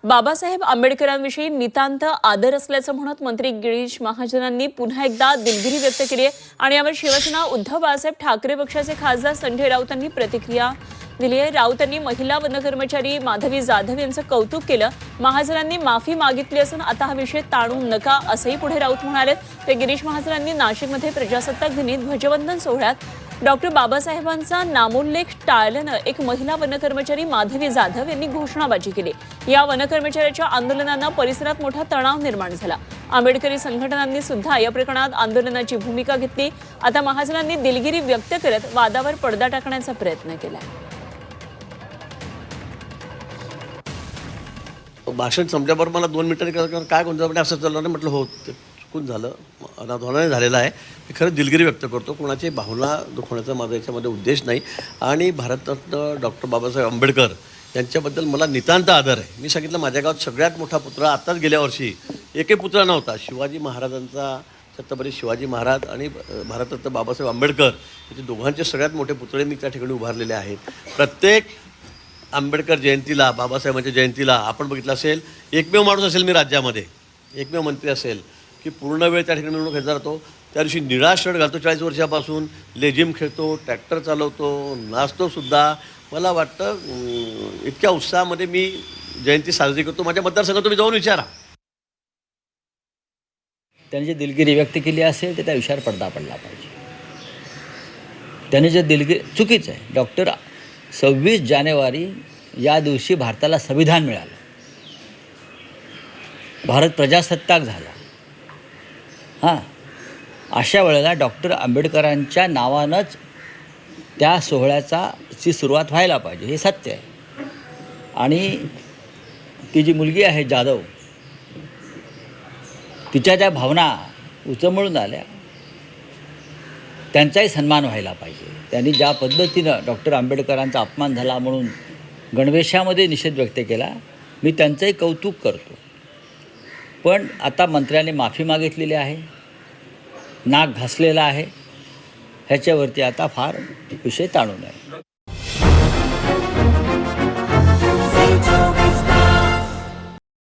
बाबासाहेब आंबेडकरांविषयी नितांत आदर असल्याचं म्हणत मंत्री गिरीश महाजनांनी पुन्हा एकदा दिलगिरी व्यक्त केली आहे आणि यावर शिवसेना उद्धव बाळासाहेब ठाकरे पक्षाचे खासदार संजय राऊतांनी प्रतिक्रिया दिली आहे। राऊतांनी महिला वनकर्मचारी माधवी जाधव यांचं कौतुक केलं। महाजनांनी माफी मागितली असून आता हा विषय ताणू नका असंही पुढे राऊत म्हणाले। ते गिरीश महाजनांनी नाशिकमध्ये प्रजासत्ताक दिनी ध्वजवंदन सोहळ्यात डॉक्टर बाबासाहेबांचा नामोल्लेख टाळल्यानं एक महिला वनकर्मचारी माधवी जाधव यांनी घोषणाबाजी केली। या वनकर्मचाऱ्याच्या आंदोलनानं परिसरात मोठा तणाव निर्माण झाला। आंबेडकरी संघटनांनी सुद्धा या प्रकरणात आंदोलनाची भूमिका घेतली। आता महाजनांनी दिलगिरी व्यक्त करत वादावर पडदा टाकण्याचा प्रयत्न केला। भाषण संपल्याबरोबर मला 2 मिनिटांनी काय गोंधळ असं चाललं नाही म्हटलं हो ते चुकून झालं अनाधोनाने झालेलं आहे। मी खरं दिलगिरी व्यक्त करतो, कोणाची भावना दुखवण्याचा माझा याच्यामध्ये उद्देश नाही आणि भारतरत्न डॉक्टर बाबासाहेब आंबेडकर यांच्याबद्दल मला नितांत आदर आहे। मी सांगितलं माझ्या गावात सगळ्यात मोठा पुत्र आत्ताच गेल्या वर्षी एकही पुत्र नव्हता। शिवाजी महाराजांचा छत्रपती शिवाजी महाराज आणि भारतरत्न बाबासाहेब आंबेडकर याचे दोघांचे सगळ्यात मोठे पुतळे मी त्या ठिकाणी उभारलेले आहेत। प्रत्येक आंबेडकर जयंतीला बाबासाहेबांच्या जयंतीला आपण बघितलं असेल एकमेव माणूस असेल मी राज्यामध्ये एकमेव मंत्री असेल की पूर्ण वेळ त्या ठिकाणी निवडणूक घेतला जातो। त्या दिवशी निळा शर्ट घालतो 40 वर्षापासून, लेझिम खेळतो, ट्रॅक्टर चालवतो, नाचतोसुद्धा। मला वाटतं इतक्या उत्साहामध्ये मी जयंती साजरी करतो। माझ्या मतदारसंघात तुम्ही जाऊन विचारा। त्यांनी जे दिलगिरी व्यक्त केली असेल तर त्या विषयावर पडदा पडला पाहिजे। त्यांनी जे दिलगिरी चुकीचं आहे। डॉक्टर 26 जानेवारी या दिवशी भारताला संविधान मिळालं, भारत प्रजासत्ताक झाला। अशा वेळेला डॉक्टर आंबेडकरांच्या नावानंच त्या सोहळ्याची सुरुवात व्हायला पाहिजे, हे सत्य आहे। आणि ती जी मुलगी आहे जाधव, तिच्या ज्या भावना उचमळून आल्या त्यांचाही सन्मान व्हायला पाहिजे। त्यांनी ज्या पद्धतीनं डॉक्टर आंबेडकरांचा अपमान झाला म्हणून गणवेशामध्ये निषेध व्यक्त केला, मी त्यांचंही कौतुक करतो। पण आता मंत्र्यांनी माफी मागितलेली आहे, नाक घासलेला आहे, ह्याच्यावरती आता फार विषय ताणू नये।